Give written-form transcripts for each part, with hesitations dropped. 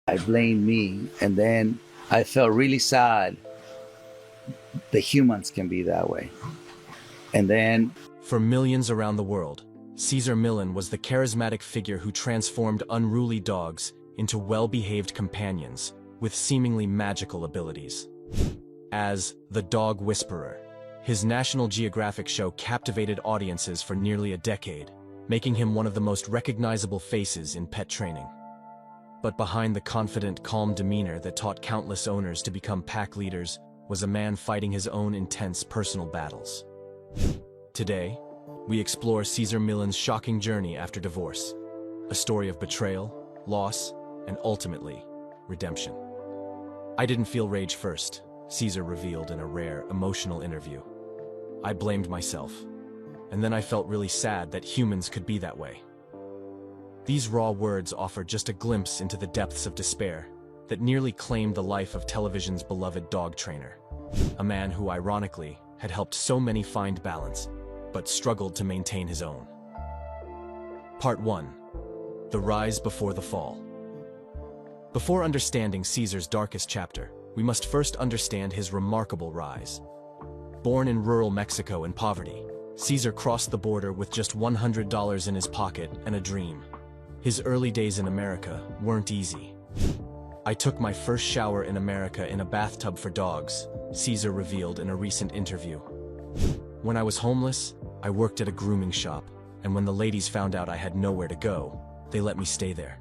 I blamed me, and then I felt really sad that humans can be that way. And then For millions around the world, Cesar Millan was the charismatic figure who transformed unruly dogs into well-behaved companions with seemingly magical abilities. As the Dog Whisperer, his National Geographic show captivated audiences for nearly a decade, making him one of the most recognizable faces in pet training. But behind the confident, calm demeanor that taught countless owners to become pack leaders was a man fighting his own intense personal battles. Today, we explore Cesar Millan's shocking journey after divorce, a story of betrayal, loss, and ultimately, redemption. "I didn't feel rage first," Cesar revealed in a rare, emotional interview. "I blamed myself, and then I felt really sad that humans could be that way." These raw words offer just a glimpse into the depths of despair that nearly claimed the life of television's beloved dog trainer, a man who ironically had helped so many find balance, but struggled to maintain his own. Part 1. The Rise Before the Fall. Before understanding Cesar's darkest chapter, we must first understand his remarkable rise. Born in rural Mexico in poverty, Cesar crossed the border with just $100 in his pocket and a dream. His early days in America weren't easy. "I took my first shower in America in a bathtub for dogs," Cesar revealed in a recent interview. "When I was homeless, I worked at a grooming shop, and when the ladies found out I had nowhere to go, they let me stay there."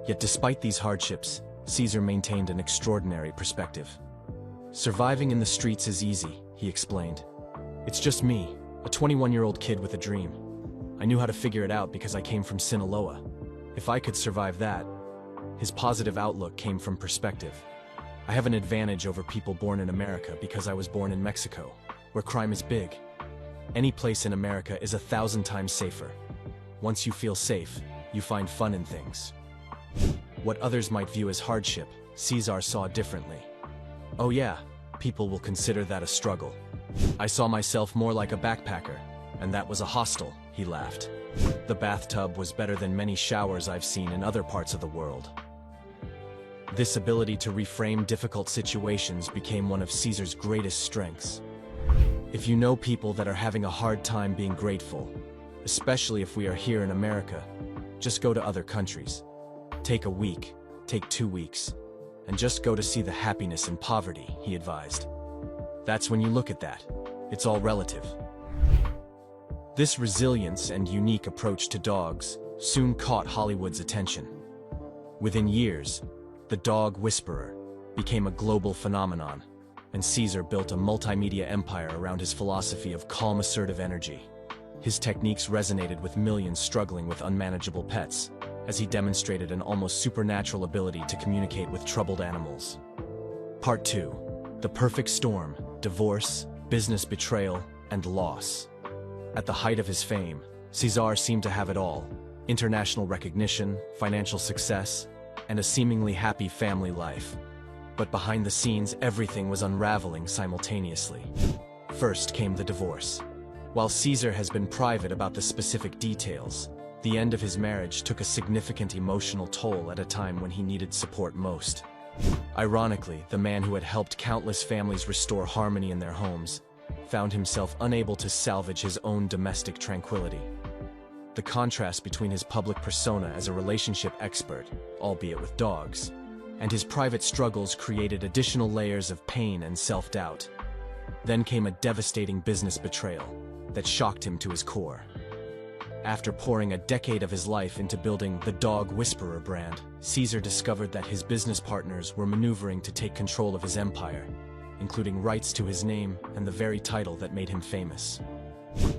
Yet despite these hardships, Cesar maintained an extraordinary perspective. "Surviving in the streets is easy," he explained. "It's just me, a 21-year-old kid with a dream. I knew how to figure it out because I came from Sinaloa. If I could survive that." His positive outlook came from perspective. "I have an advantage over people born in America because I was born in Mexico, where crime is big. Any place in America is 1,000 times safer. Once you feel safe, you find fun in things." What others might view as hardship, Cesar saw differently. "Oh yeah, people will consider that a struggle. I saw myself more like a backpacker, and that was a hostel," he laughed. "The bathtub was better than many showers I've seen in other parts of the world." This ability to reframe difficult situations became one of Cesar's greatest strengths. If you know people that are having a hard time being grateful, especially if we are here in America, just go to other countries. Take a week, take 2 weeks, and just go to see the happiness in poverty, he advised. That's when you look at that. It's all relative. This resilience and unique approach to dogs soon caught Hollywood's attention. Within years, the Dog Whisperer became a global phenomenon, and Cesar built a multimedia empire around his philosophy of calm, assertive energy. His techniques resonated with millions struggling with unmanageable pets, as he demonstrated an almost supernatural ability to communicate with troubled animals. Part 2. The Perfect Storm: Divorce, Business Betrayal, and Loss. At the height of his fame, Cesar seemed to have it all: international recognition, financial success, and a seemingly happy family life. But behind the scenes, everything was unraveling simultaneously. First came the divorce. While Cesar has been private about the specific details, the end of his marriage took a significant emotional toll at a time when he needed support most. Ironically, the man who had helped countless families restore harmony in their homes found himself unable to salvage his own domestic tranquility. The contrast between his public persona as a relationship expert, albeit with dogs, and his private struggles created additional layers of pain and self-doubt. Then came a devastating business betrayal that shocked him to his core. After pouring a decade of his life into building the Dog Whisperer brand, Cesar discovered that his business partners were maneuvering to take control of his empire, including rights to his name and the very title that made him famous.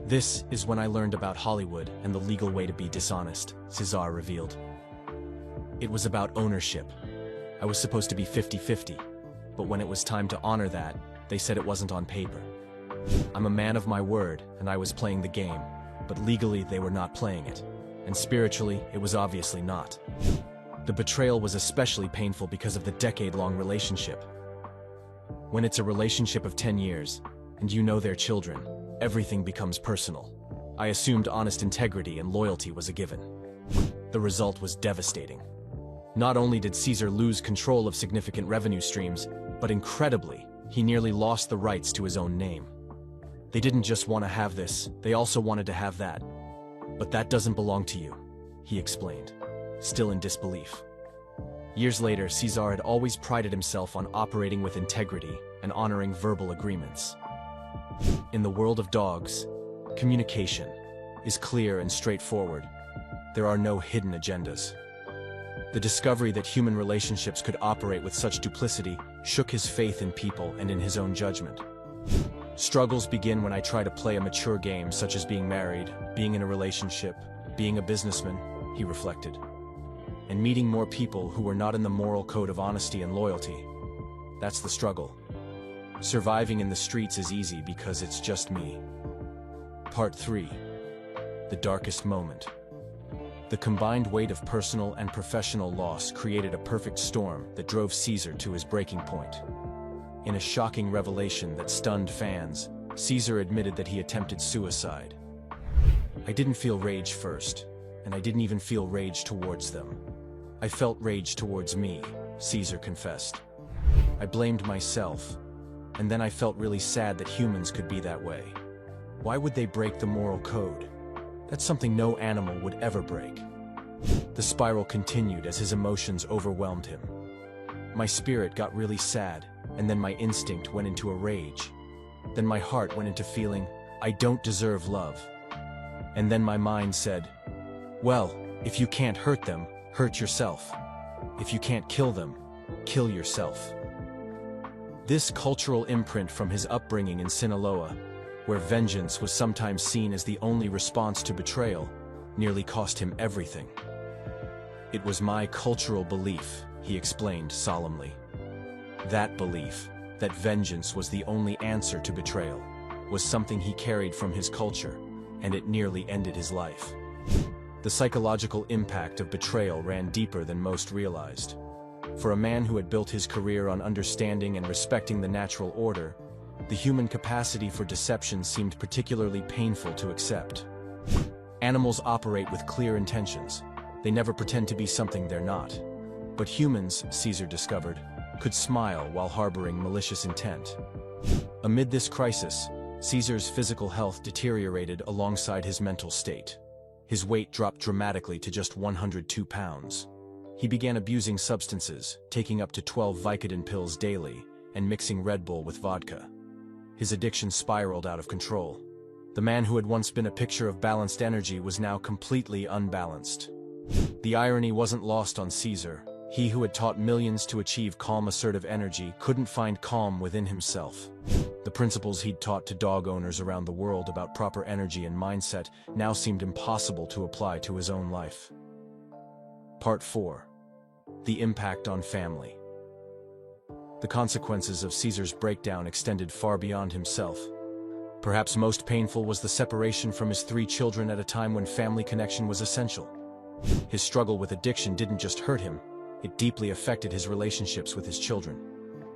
"This is when I learned about Hollywood and the legal way to be dishonest," Cesar revealed. "It was about ownership. I was supposed to be 50-50, but when it was time to honor that, they said it wasn't on paper. I'm a man of my word, and I was playing the game, but legally they were not playing it, and spiritually it was obviously not." The betrayal was especially painful because of the decade-long relationship. When it's a relationship of 10 years, and you know their children, everything becomes personal. I assumed honest integrity and loyalty was a given. The result was devastating. Not only did Cesar lose control of significant revenue streams, but incredibly, he nearly lost the rights to his own name. They didn't just want to have this, they also wanted to have that. But that doesn't belong to you, he explained, still in disbelief. Years later, Cesar had always prided himself on operating with integrity and honoring verbal agreements. In the world of dogs, communication is clear and straightforward. There are no hidden agendas. The discovery that human relationships could operate with such duplicity shook his faith in people and in his own judgment. Struggles begin when I try to play a mature game, such as being married, being in a relationship, being a businessman, he reflected, and meeting more people who were not in the moral code of honesty and loyalty. That's the struggle. Surviving in the streets is easy because it's just me. Part 3. The darkest moment. The combined weight of personal and professional loss created a perfect storm that drove Cesar to his breaking point. In a shocking revelation that stunned fans, Cesar admitted that he attempted suicide. I didn't feel rage first, and I didn't even feel rage towards them. I felt rage towards me, Cesar confessed. I blamed myself, and then I felt really sad that humans could be that way. Why would they break the moral code? That's something no animal would ever break. The spiral continued as his emotions overwhelmed him. My spirit got really sad, and then my instinct went into a rage. Then my heart went into feeling, I don't deserve love. And then my mind said, well, if you can't hurt them, hurt yourself. If you can't kill them, kill yourself. This cultural imprint from his upbringing in Sinaloa, where vengeance was sometimes seen as the only response to betrayal, nearly cost him everything. It was my cultural belief, he explained solemnly. That belief, that vengeance was the only answer to betrayal, was something he carried from his culture, and it nearly ended his life. The psychological impact of betrayal ran deeper than most realized. For a man who had built his career on understanding and respecting the natural order, the human capacity for deception seemed particularly painful to accept. Animals operate with clear intentions. They never pretend to be something they're not. But humans, Cesar discovered, could smile while harboring malicious intent. Amid this crisis, Cesar's physical health deteriorated alongside his mental state. His weight dropped dramatically to just 102 pounds. He began abusing substances, taking up to 12 Vicodin pills daily, and mixing Red Bull with vodka. His addiction spiraled out of control. The man who had once been a picture of balanced energy was now completely unbalanced. The irony wasn't lost on Cesar. He who had taught millions to achieve calm, assertive energy couldn't find calm within himself. The principles he'd taught to dog owners around the world about proper energy and mindset now seemed impossible to apply to his own life. Part 4. The impact on family. The consequences of Cesar's breakdown extended far beyond himself. Perhaps most painful was the separation from his 3 children at a time when family connection was essential. His struggle with addiction didn't just hurt him, it deeply affected his relationships with his children.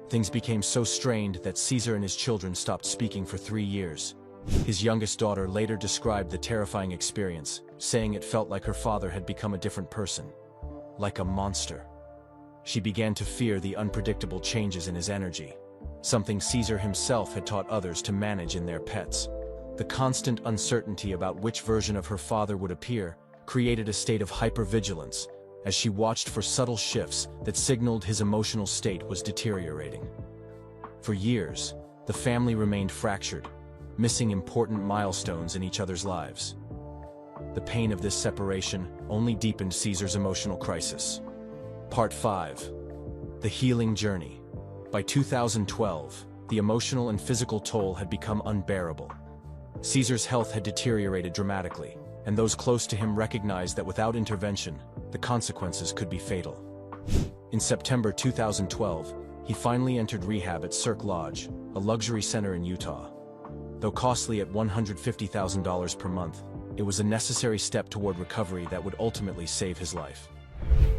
Things became so strained that Cesar and his children stopped speaking for 3 years. His youngest daughter later described the terrifying experience, saying it felt like her father had become a different person, like a monster. She began to fear the unpredictable changes in his energy, something Cesar himself had taught others to manage in their pets. The constant uncertainty about which version of her father would appear created a state of hypervigilance as she watched for subtle shifts that signaled his emotional state was deteriorating. For years, the family remained fractured, missing important milestones in each other's lives. The pain of this separation only deepened Cesar's emotional crisis. Part 5. The healing journey. By 2012, the emotional and physical toll had become unbearable. Cesar's health had deteriorated dramatically, and those close to him recognized that without intervention, the consequences could be fatal. In September 2012, he finally entered rehab at Cirque Lodge, a luxury center in Utah. Though costly at $150,000 per month, it was a necessary step toward recovery that would ultimately save his life.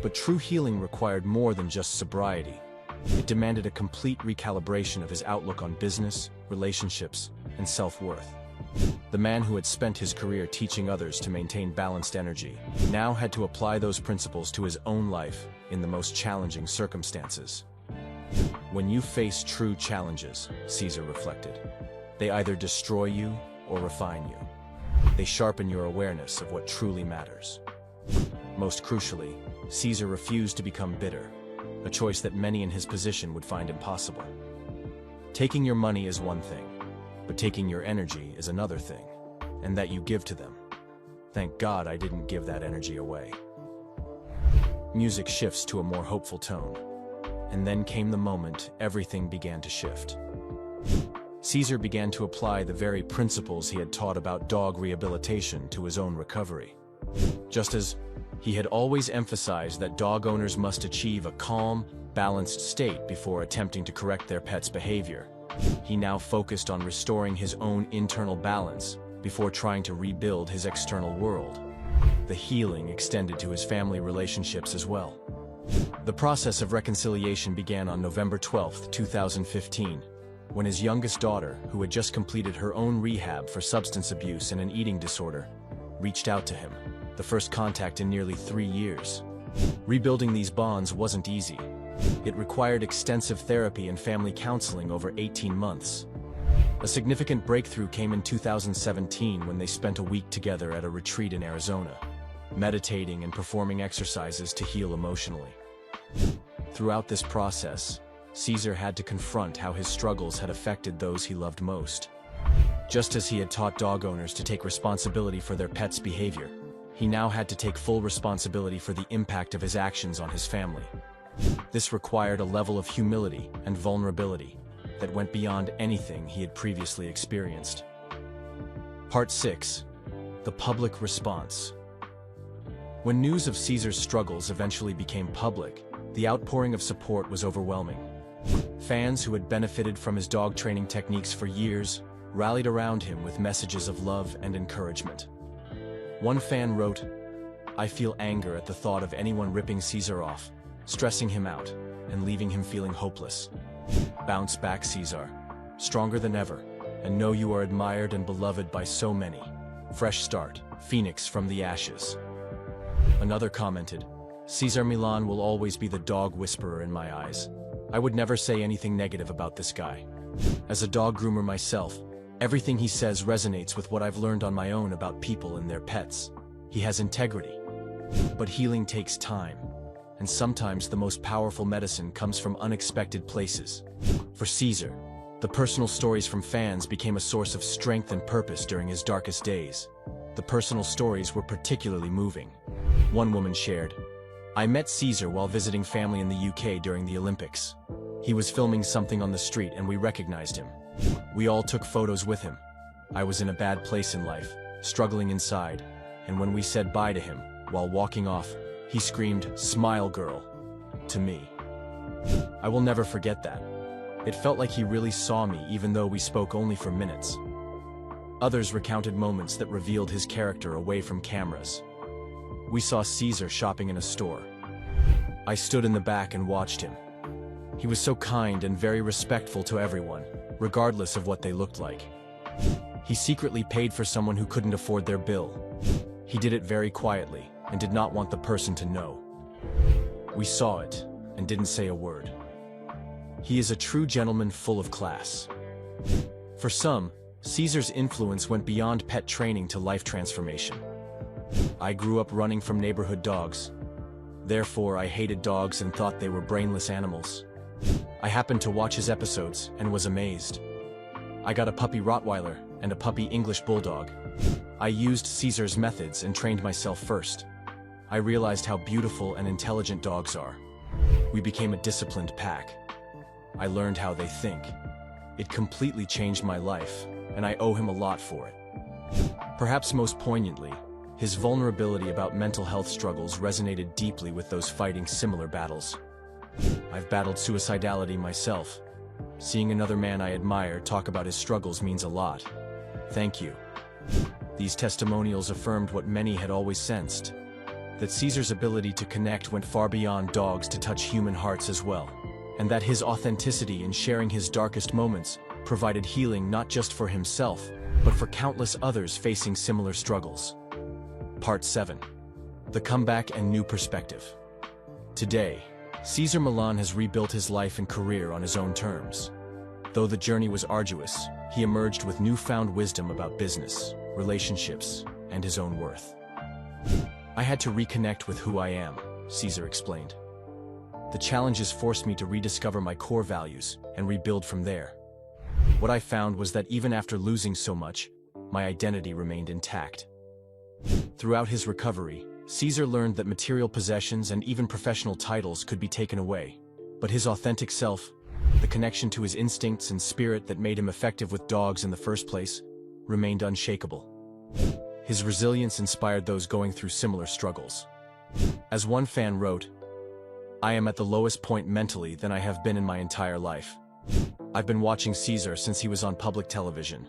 But true healing required more than just sobriety. It demanded a complete recalibration of his outlook on business, relationships, and self-worth. The man who had spent his career teaching others to maintain balanced energy now had to apply those principles to his own life in the most challenging circumstances. When you face true challenges, Cesar reflected, they either destroy you or refine you. They sharpen your awareness of what truly matters. Most crucially, Cesar refused to become bitter, a choice that many in his position would find impossible. Taking your money is one thing, but taking your energy is another thing, and that you give to them. Thank God I didn't give that energy away. Music shifts to a more hopeful tone, and then came the moment everything began to shift. Cesar began to apply the very principles he had taught about dog rehabilitation to his own recovery. Just as he had always emphasized that dog owners must achieve a calm, balanced state before attempting to correct their pet's behavior, he now focused on restoring his own internal balance before trying to rebuild his external world. The healing extended to his family relationships as well. The process of reconciliation began on November 12, 2015, when his youngest daughter, who had just completed her own rehab for substance abuse and an eating disorder, reached out to him, the first contact in nearly 3 years. Rebuilding these bonds wasn't easy. It required extensive therapy and family counseling over 18 months. A significant breakthrough came in 2017 when they spent a week together at a retreat in Arizona, meditating and performing exercises to heal emotionally. Throughout this process, Cesar had to confront how his struggles had affected those he loved most. Just as he had taught dog owners to take responsibility for their pets' behavior, he now had to take full responsibility for the impact of his actions on his family. This required a level of humility and vulnerability that went beyond anything he had previously experienced. Part 6. The public response. When news of Cesar's struggles eventually became public, the outpouring of support was overwhelming. Fans who had benefited from his dog training techniques for years rallied around him with messages of love and encouragement. One fan wrote, "I feel anger at the thought of anyone ripping Cesar off, stressing him out, and leaving him feeling hopeless. Bounce back, Cesar, stronger than ever, and know you are admired and beloved by so many. Fresh start, Phoenix from the ashes." Another commented, "Cesar Milan will always be the dog whisperer in my eyes. I would never say anything negative about this guy. As a dog groomer myself, everything he says resonates with what I've learned on my own about people and their pets. He has integrity. But healing takes time, and sometimes the most powerful medicine comes from unexpected places." For Cesar, the personal stories from fans became a source of strength and purpose during his darkest days. The personal stories were particularly moving. One woman shared, "I met Cesar while visiting family in the UK during the Olympics. He was filming something on the street and we recognized him. We all took photos with him. I was in a bad place in life, struggling inside, and when we said bye to him, while walking off, he screamed, 'Smile, girl,' to me. I will never forget that. It felt like he really saw me even though we spoke only for minutes." Others recounted moments that revealed his character away from cameras. We saw Cesar shopping in a store. I stood in the back and watched him. He was so kind and very respectful to everyone, regardless of what they looked like. He secretly paid for someone who couldn't afford their bill. He did it very quietly and did not want the person to know. We saw it and didn't say a word. He is a true gentleman full of class. For some, Cesar's influence went beyond pet training to life transformation. I grew up running from neighborhood dogs. Therefore, I hated dogs and thought they were brainless animals. I happened to watch his episodes and was amazed. I got a puppy Rottweiler and a puppy English Bulldog. I used Cesar's methods and trained myself first. I realized how beautiful and intelligent dogs are. We became a disciplined pack. I learned how they think. It completely changed my life, and I owe him a lot for it. Perhaps most poignantly, his vulnerability about mental health struggles resonated deeply with those fighting similar battles. I've battled suicidality myself. Seeing another man I admire talk about his struggles means a lot. Thank you. These testimonials affirmed what many had always sensed, that Cesar's ability to connect went far beyond dogs to touch human hearts as well, and that his authenticity in sharing his darkest moments provided healing not just for himself, but for countless others facing similar struggles. Part 7. The Comeback and New Perspective. Today, Cesar Milan has rebuilt his life and career on his own terms. Though the journey was arduous, he emerged with newfound wisdom about business, relationships, and his own worth. "I had to reconnect with who I am," Cesar explained. "The challenges forced me to rediscover my core values and rebuild from there. What I found was that even after losing so much, my identity remained intact." Throughout his recovery, Cesar learned that material possessions and even professional titles could be taken away, but his authentic self, the connection to his instincts and spirit that made him effective with dogs in the first place, remained unshakable. His resilience inspired those going through similar struggles. As one fan wrote, "I am at the lowest point mentally than I have been in my entire life. I've been watching Cesar since he was on public television.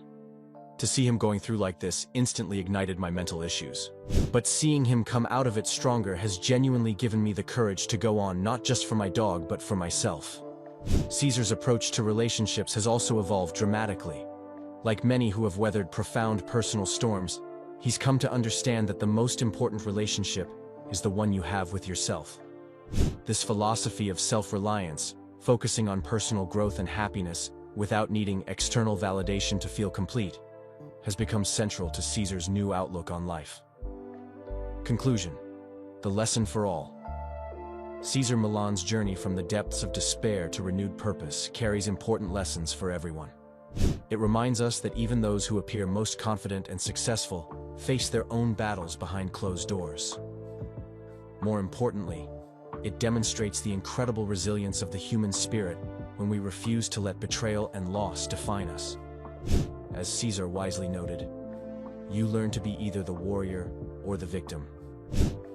To see him going through like this instantly ignited my mental issues. But seeing him come out of it stronger has genuinely given me the courage to go on, not just for my dog but for myself." Cesar's approach to relationships has also evolved dramatically. Like many who have weathered profound personal storms, he's come to understand that the most important relationship is the one you have with yourself. This philosophy of self-reliance, focusing on personal growth and happiness without needing external validation to feel complete, has become central to Cesar's new outlook on life. Conclusion. The lesson for all. Cesar Milan's journey from the depths of despair to renewed purpose carries important lessons for everyone. It reminds us that even those who appear most confident and successful face their own battles behind closed doors. More importantly, it demonstrates the incredible resilience of the human spirit when we refuse to let betrayal and loss define us. As Cesar wisely noted, "You learn to be either the warrior or the victim."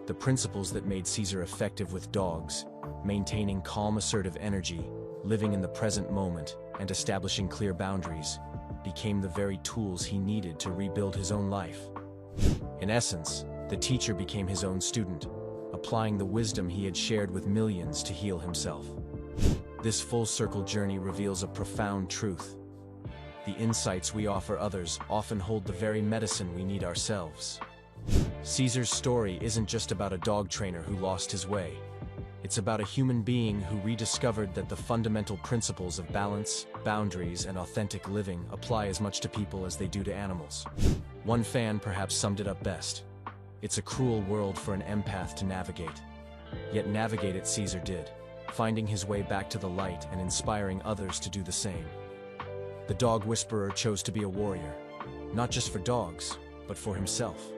The principles that made Cesar effective with dogs, maintaining calm, assertive energy, living in the present moment, and establishing clear boundaries, became the very tools he needed to rebuild his own life. In essence, the teacher became his own student, applying the wisdom he had shared with millions to heal himself. This full-circle journey reveals a profound truth. The insights we offer others often hold the very medicine we need ourselves. Cesar's story isn't just about a dog trainer who lost his way. It's about a human being who rediscovered that the fundamental principles of balance, boundaries, and authentic living apply as much to people as they do to animals. One fan perhaps summed it up best. "It's a cruel world for an empath to navigate." Yet navigate it Cesar did, finding his way back to the light and inspiring others to do the same. The dog whisperer chose to be a warrior, not just for dogs, but for himself.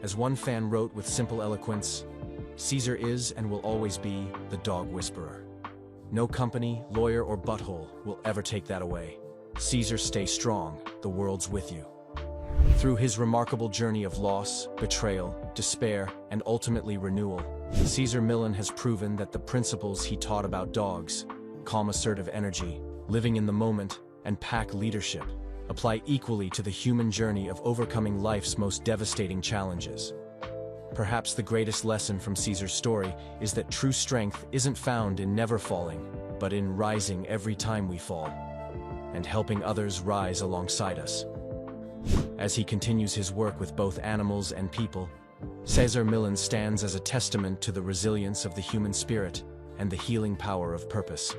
As one fan wrote with simple eloquence, "Cesar is and will always be the dog whisperer. No company, lawyer, or butthole will ever take that away. Cesar, stay strong, the world's with you." Through his remarkable journey of loss, betrayal, despair, and ultimately renewal, Cesar Millan has proven that the principles he taught about dogs, calm, assertive energy, living in the moment, and pack leadership, apply equally to the human journey of overcoming life's most devastating challenges. Perhaps the greatest lesson from Cesar's story is that true strength isn't found in never falling, but in rising every time we fall, and helping others rise alongside us. As he continues his work with both animals and people, Cesar Millan stands as a testament to the resilience of the human spirit and the healing power of purpose.